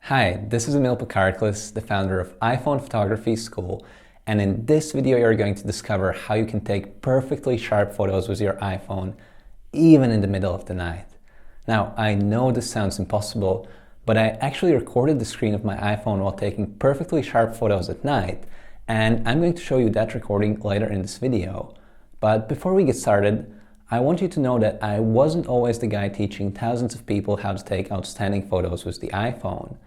Hi, this is Emil Pakarklis, the founder of iPhone Photography School, and in this video you're going to discover how you can take perfectly sharp photos with your iPhone, even in the middle of the night. Now, I know this sounds impossible, but I actually recorded the screen of my iPhone while taking perfectly sharp photos at night, and I'm going to show you that recording later in this video. But before we get started, I want you to know that I wasn't always the guy teaching thousands of people how to take outstanding photos with the iPhone.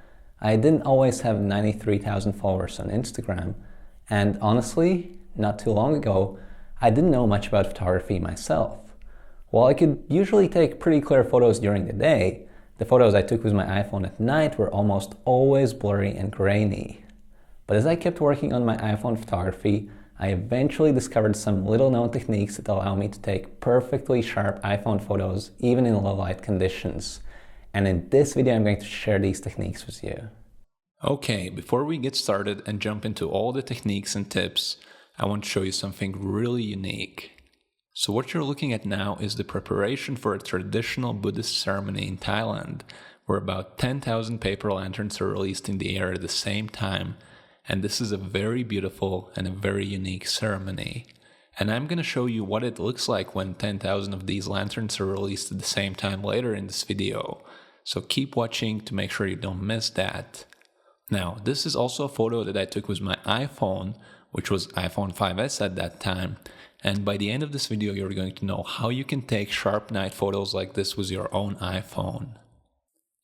I didn't always have 93,000 followers on Instagram, and honestly, not too long ago, I didn't know much about photography myself. While I could usually take pretty clear photos during the day, the photos I took with my iPhone at night were almost always blurry and grainy. But as I kept working on my iPhone photography, I eventually discovered some little-known techniques that allow me to take perfectly sharp iPhone photos even in low-light conditions. And in this video, I'm going to share these techniques with you. Okay, before we get started and jump into all the techniques and tips, I want to show you something really unique. So what you're looking at now is the preparation for a traditional Buddhist ceremony in Thailand, where about 10,000 paper lanterns are released in the air at the same time, and this is a very beautiful and a very unique ceremony. And I'm going to show you what it looks like when 10,000 of these lanterns are released at the same time later in this video. So keep watching to make sure you don't miss that. Now, this is also a photo that I took with my iPhone, which was iPhone 5S at that time. And by the end of this video, you're going to know how you can take sharp night photos like this with your own iPhone.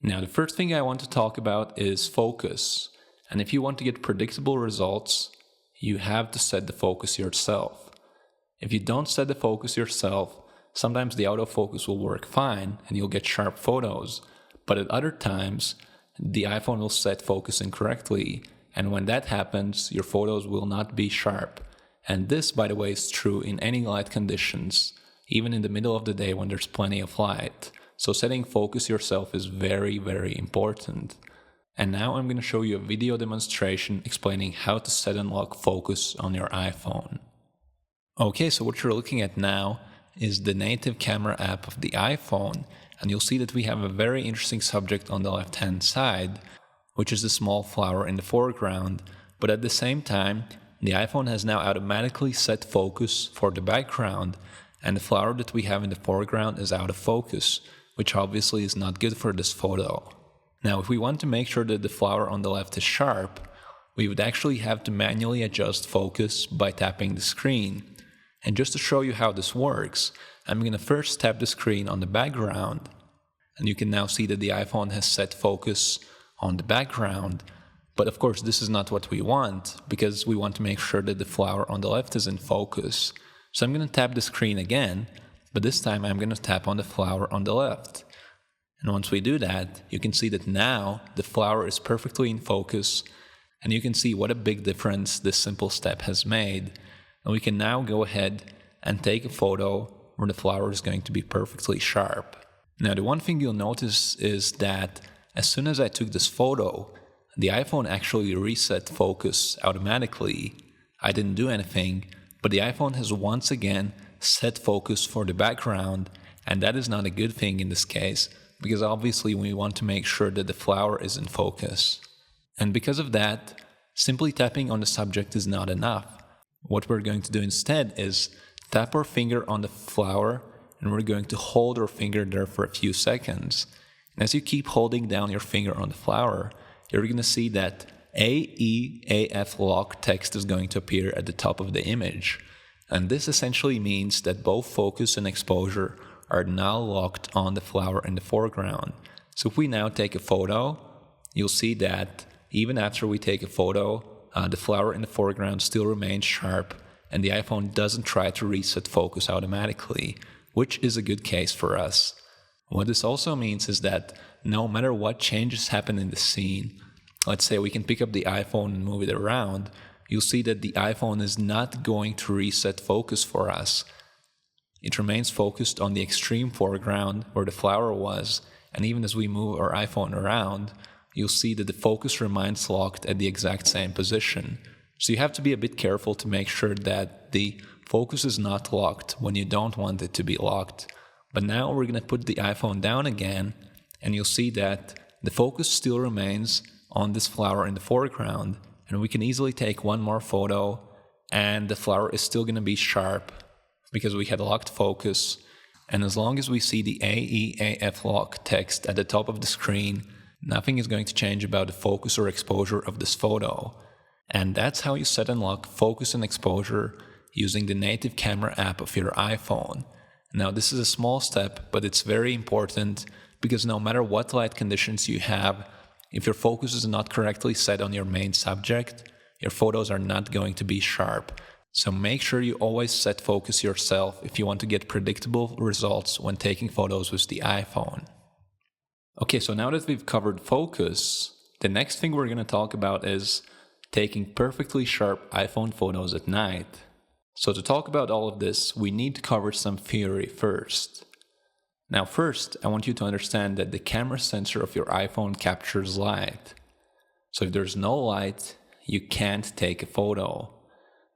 Now, the first thing I want to talk about is focus. And if you want to get predictable results, you have to set the focus yourself. If you don't set the focus yourself, sometimes the autofocus will work fine and you'll get sharp photos. But at other times, the iPhone will set focus incorrectly, and when that happens, your photos will not be sharp. And this, by the way, is true in any light conditions, even in the middle of the day when there's plenty of light. So setting focus yourself is very, very important. And now I'm going to show you a video demonstration explaining how to set and lock focus on your iPhone. Okay, so what you're looking at now is the native camera app of the iPhone, and you'll see that we have a very interesting subject on the left-hand side, which is the small flower in the foreground, but at the same time, the iPhone has now automatically set focus for the background, and the flower that we have in the foreground is out of focus, which obviously is not good for this photo. Now, if we want to make sure that the flower on the left is sharp, we would actually have to manually adjust focus by tapping the screen. And just to show you how this works, I'm going to first tap the screen on the background, and you can now see that the iPhone has set focus on the background. But of course, this is not what we want, because we want to make sure that the flower on the left is in focus. So I'm going to tap the screen again, but this time I'm going to tap on the flower on the left. And once we do that, you can see that now the flower is perfectly in focus, and you can see what a big difference this simple step has made. And we can now go ahead and take a photo where the flower is going to be perfectly sharp. Now, the one thing you'll notice is that as soon as I took this photo, the iPhone actually reset focus automatically. I didn't do anything, but the iPhone has once again set focus for the background, and that is not a good thing in this case, because obviously we want to make sure that the flower is in focus. And because of that, simply tapping on the subject is not enough. What we're going to do instead is tap our finger on the flower, and we're going to hold our finger there for a few seconds. And as you keep holding down your finger on the flower, you're going to see that AEAF lock text is going to appear at the top of the image. And this essentially means that both focus and exposure are now locked on the flower in the foreground. So if we now take a photo, you'll see that even after we take a photo, the flower in the foreground still remains sharp, and the iPhone doesn't try to reset focus automatically, which is a good case for us. What this also means is that no matter what changes happen in the scene, let's say we can pick up the iPhone and move it around, you'll see that the iPhone is not going to reset focus for us. It remains focused on the extreme foreground where the flower was, and even as we move our iPhone around, you'll see that the focus remains locked at the exact same position. So you have to be a bit careful to make sure that the focus is not locked when you don't want it to be locked. But now we're going to put the iPhone down again, and you'll see that the focus still remains on this flower in the foreground, and we can easily take one more photo, and the flower is still going to be sharp because we had locked focus. And as long as we see the AEAF lock text at the top of the screen, nothing is going to change about the focus or exposure of this photo. And that's how you set and lock focus and exposure using the native camera app of your iPhone. Now, this is a small step, but it's very important because no matter what light conditions you have, if your focus is not correctly set on your main subject, your photos are not going to be sharp. So make sure you always set focus yourself if you want to get predictable results when taking photos with the iPhone. Okay, so now that we've covered focus, the next thing we're going to talk about is taking perfectly sharp iPhone photos at night. So to talk about all of this, we need to cover some theory first. Now first, I want you to understand that the camera sensor of your iPhone captures light. So if there's no light, you can't take a photo.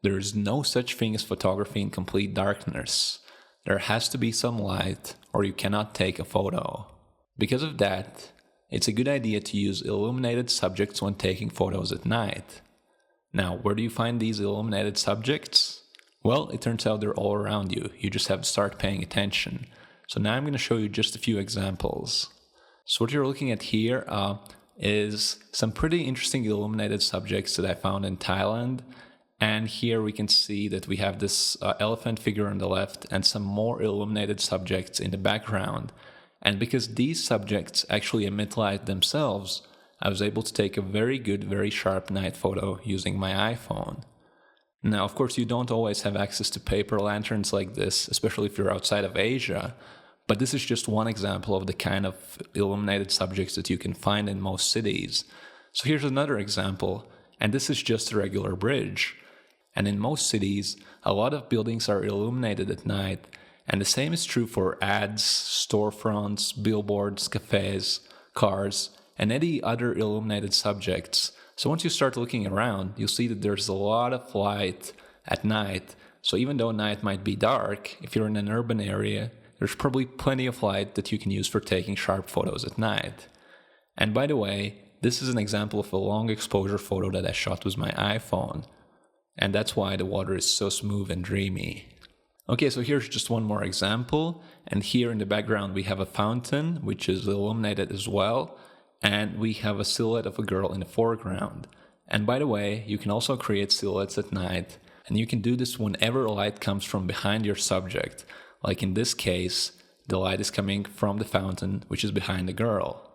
There is no such thing as photography in complete darkness. There has to be some light or you cannot take a photo. Because of that, it's a good idea to use illuminated subjects when taking photos at night. Now, where do you find these illuminated subjects? Well, it turns out they're all around you. You just have to start paying attention. So now I'm going to show you just a few examples. So what you're looking at here is some pretty interesting illuminated subjects that I found in Thailand. And here we can see that we have this elephant figure on the left and some more illuminated subjects in the background. And because these subjects actually emit light themselves, I was able to take a very good, very sharp night photo using my iPhone. Now, of course, you don't always have access to paper lanterns like this, especially if you're outside of Asia. But this is just one example of the kind of illuminated subjects that you can find in most cities. So here's another example, and this is just a regular bridge. And in most cities, a lot of buildings are illuminated at night, and the same is true for ads, storefronts, billboards, cafes, cars, and any other illuminated subjects. So once you start looking around, you'll see that there's a lot of light at night. So even though night might be dark, if you're in an urban area, there's probably plenty of light that you can use for taking sharp photos at night. And by the way, this is an example of a long exposure photo that I shot with my iPhone. And that's why the water is so smooth and dreamy. Okay, so here's just one more example. And here in the background we have a fountain, which is illuminated as well. And we have a silhouette of a girl in the foreground. And by the way, you can also create silhouettes at night. And you can do this whenever light comes from behind your subject. Like in this case, the light is coming from the fountain, which is behind the girl.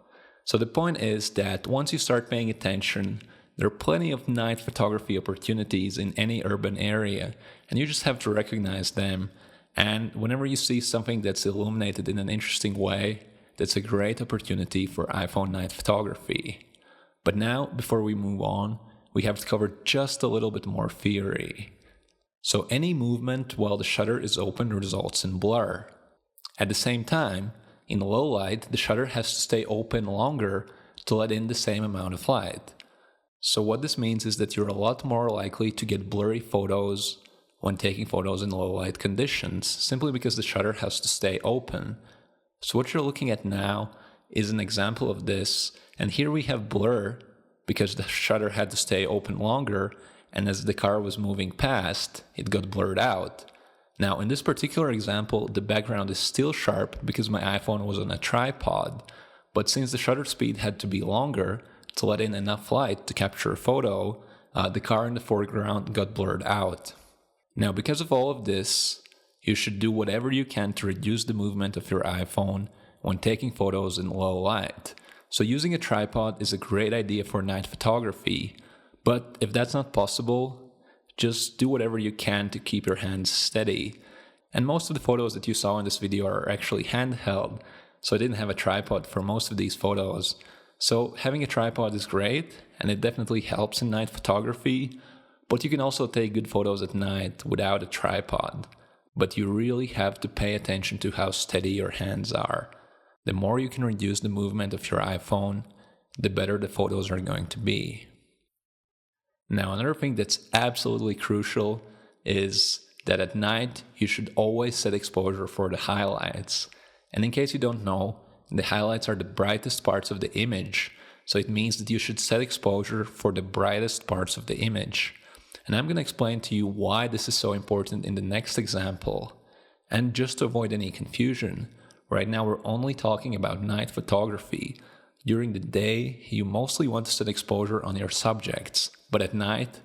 So the point is that once you start paying attention, there are plenty of night photography opportunities in any urban area, and you just have to recognize them. And whenever you see something that's illuminated in an interesting way, that's a great opportunity for iPhone night photography. But now, before we move on, we have to cover just a little bit more theory. So any movement while the shutter is open results in blur. At the same time, in low light, the shutter has to stay open longer to let in the same amount of light. So what this means is that you're a lot more likely to get blurry photos when taking photos in low light conditions, simply because the shutter has to stay open. So what you're looking at now is an example of this, and here we have blur because the shutter had to stay open longer, and as the car was moving past, it got blurred out. Now in this particular example, the background is still sharp because my iPhone was on a tripod, but since the shutter speed had to be longer to let in enough light to capture a photo, the car in the foreground got blurred out. Now, because of all of this, you should do whatever you can to reduce the movement of your iPhone when taking photos in low light. So using a tripod is a great idea for night photography, but if that's not possible, just do whatever you can to keep your hands steady. And most of the photos that you saw in this video are actually handheld, so I didn't have a tripod for most of these photos. So having a tripod is great, and it definitely helps in night photography, but you can also take good photos at night without a tripod. But you really have to pay attention to how steady your hands are. The more you can reduce the movement of your iPhone, the better the photos are going to be. Now, another thing that's absolutely crucial is that at night you should always set exposure for the highlights. And in case you don't know, the highlights are the brightest parts of the image. So it means that you should set exposure for the brightest parts of the image. And I'm going to explain to you why this is so important in the next example. And just to avoid any confusion, right now we're only talking about night photography. During the day, you mostly want to set exposure on your subjects, but at night,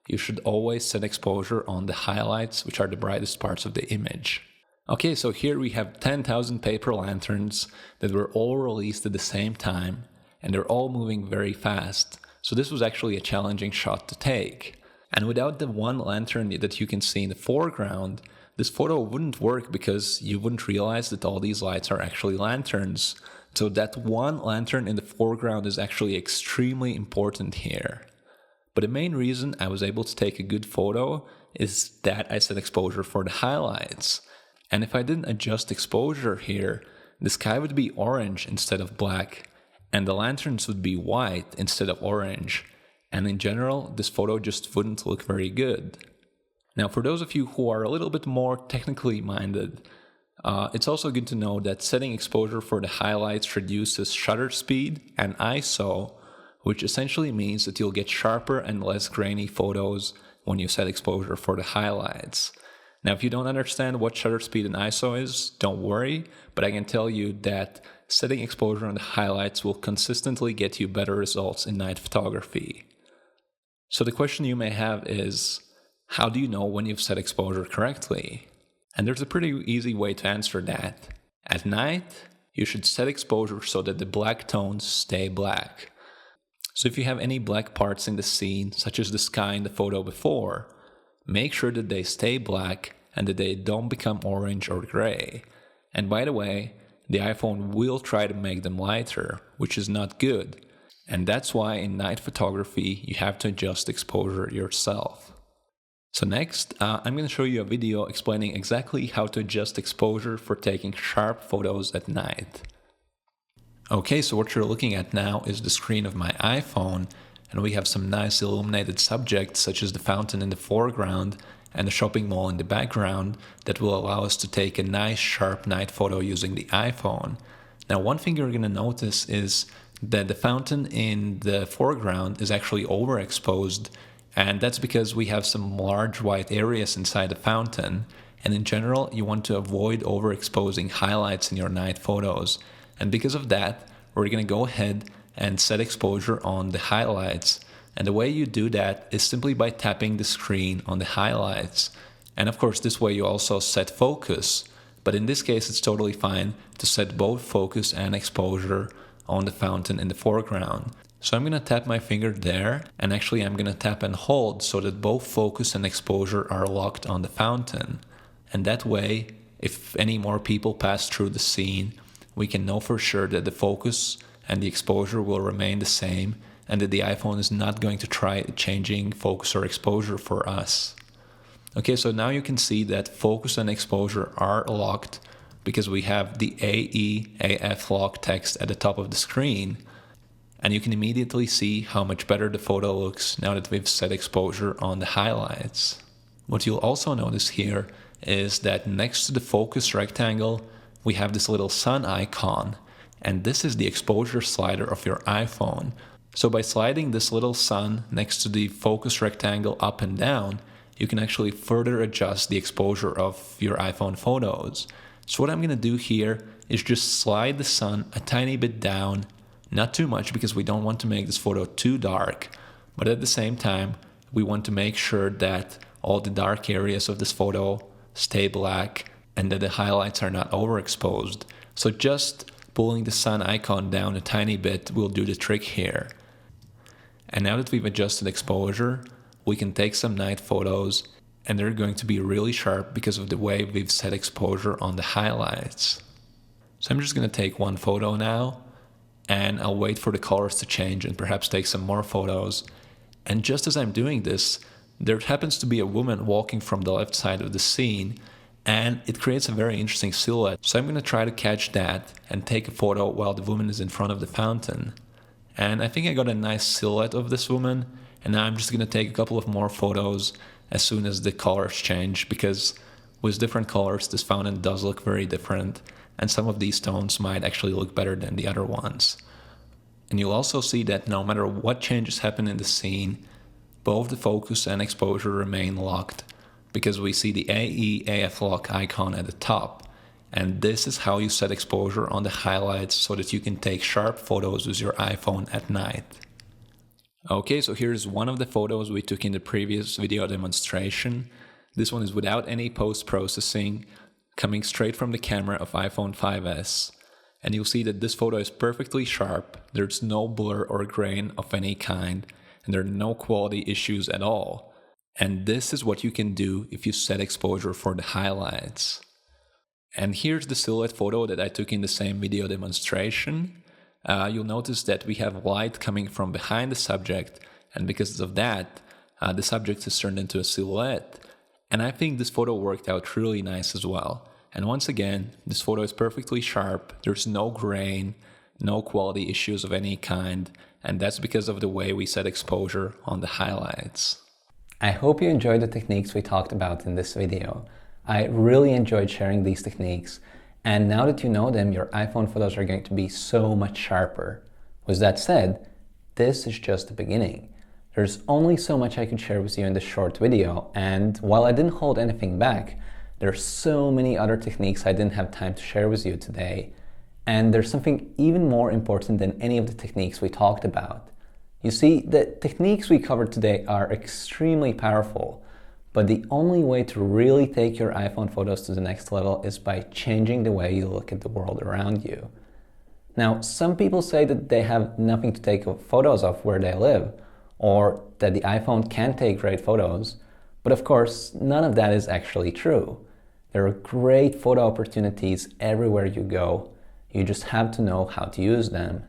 you should always set exposure on the highlights, which are the brightest parts of the image. Okay, so here we have 10,000 paper lanterns that were all released at the same time, and they're all moving very fast. So this was actually a challenging shot to take. And without the one lantern that you can see in the foreground, this photo wouldn't work because you wouldn't realize that all these lights are actually lanterns. So that one lantern in the foreground is actually extremely important here. But the main reason I was able to take a good photo is that I set exposure for the highlights. And if I didn't adjust exposure here, the sky would be orange instead of black, and the lanterns would be white instead of orange. And in general, this photo just wouldn't look very good. Now, for those of you who are a little bit more technically minded, it's also good to know that setting exposure for the highlights reduces shutter speed and ISO, which essentially means that you'll get sharper and less grainy photos when you set exposure for the highlights. Now, if you don't understand what shutter speed and ISO is, don't worry, but I can tell you that setting exposure on the highlights will consistently get you better results in night photography. So the question you may have is, how do you know when you've set exposure correctly? And there's a pretty easy way to answer that. At night, you should set exposure so that the black tones stay black. So if you have any black parts in the scene, such as the sky in the photo before, make sure that they stay black and that they don't become orange or gray. And by the way, the iPhone will try to make them lighter, which is not good. And that's why in night photography, you have to adjust exposure yourself. So next, I'm going to show you a video explaining exactly how to adjust exposure for taking sharp photos at night. Okay, so what you're looking at now is the screen of my iPhone, and we have some nice illuminated subjects such as the fountain in the foreground and the shopping mall in the background that will allow us to take a nice sharp night photo using the iPhone. Now, one thing you're going to notice is that the fountain in the foreground is actually overexposed, and that's because we have some large white areas inside the fountain, and in general you want to avoid overexposing highlights in your night photos. And because of that, we're going to go ahead and set exposure on the highlights. And the way you do that is simply by tapping the screen on the highlights. And of course, this way you also set focus. But in this case, it's totally fine to set both focus and exposure on the fountain in the foreground. So I'm going to tap my finger there, and actually I'm going to tap and hold so that both focus and exposure are locked on the fountain. And that way, if any more people pass through the scene, we can know for sure that the focus and the exposure will remain the same and that the iPhone is not going to try changing focus or exposure for us. Okay, so now you can see that focus and exposure are locked because we have the AE/AF lock text at the top of the screen. And you can immediately see how much better the photo looks now that we've set exposure on the highlights. What you'll also notice here is that next to the focus rectangle, we have this little sun icon, and this is the exposure slider of your iPhone. So by sliding this little sun next to the focus rectangle up and down, you can actually further adjust the exposure of your iPhone photos. So what I'm going to do here is just slide the sun a tiny bit down, not too much because we don't want to make this photo too dark, but at the same time, we want to make sure that all the dark areas of this photo stay black and that the highlights are not overexposed. So just pulling the sun icon down a tiny bit will do the trick here. And now that we've adjusted exposure, we can take some night photos, and they're going to be really sharp because of the way we've set exposure on the highlights. So I'm just going to take one photo now, and I'll wait for the colors to change and perhaps take some more photos. And just as I'm doing this, there happens to be a woman walking from the left side of the scene, and it creates a very interesting silhouette. So I'm going to try to catch that and take a photo while the woman is in front of the fountain. And I think I got a nice silhouette of this woman, and now I'm just going to take a couple of more photos as soon as the colors change, because with different colors this fountain does look very different, and some of these tones might actually look better than the other ones. And you'll also see that no matter what changes happen in the scene, both the focus and exposure remain locked because we see the AE/AF lock icon at the top. And this is how you set exposure on the highlights so that you can take sharp photos with your iPhone at night. Okay, so here's one of the photos we took in the previous video demonstration. This one is without any post-processing, coming straight from the camera of iPhone 5S. And you'll see that this photo is perfectly sharp, there's no blur or grain of any kind, and there are no quality issues at all. And this is what you can do if you set exposure for the highlights. And here's the silhouette photo that I took in the same video demonstration. You'll notice that we have light coming from behind the subject, and because of that, the subject is turned into a silhouette. And I think this photo worked out really nice as well. And once again, this photo is perfectly sharp, there's no grain, no quality issues of any kind, and that's because of the way we set exposure on the highlights. I hope you enjoyed the techniques we talked about in this video. I really enjoyed sharing these techniques, and now that you know them, your iPhone photos are going to be so much sharper. With that said, this is just the beginning. There's only so much I could share with you in this short video, and while I didn't hold anything back, there's so many other techniques I didn't have time to share with you today. And there's something even more important than any of the techniques we talked about. You see, the techniques we covered today are extremely powerful, but the only way to really take your iPhone photos to the next level is by changing the way you look at the world around you. Now, some people say that they have nothing to take photos of where they live, or that the iPhone can't take great photos, but of course, none of that is actually true. There are great photo opportunities everywhere you go. You just have to know how to use them.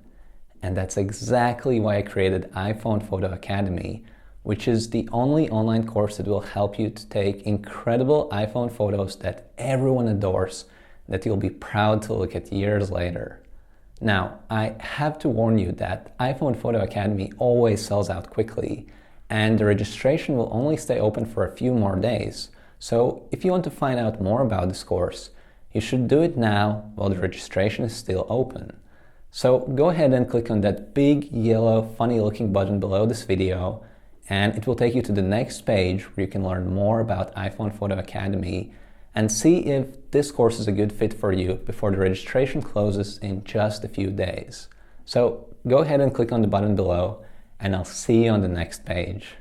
And that's exactly why I created iPhone Photo Academy, which is the only online course that will help you to take incredible iPhone photos that everyone adores, that you'll be proud to look at years later. Now, I have to warn you that iPhone Photo Academy always sells out quickly, and the registration will only stay open for a few more days. So if you want to find out more about this course, you should do it now while the registration is still open. So go ahead and click on that big yellow funny looking button below this video, and it will take you to the next page where you can learn more about iPhone Photo Academy and see if this course is a good fit for you before the registration closes in just a few days. So go ahead and click on the button below, and I'll see you on the next page.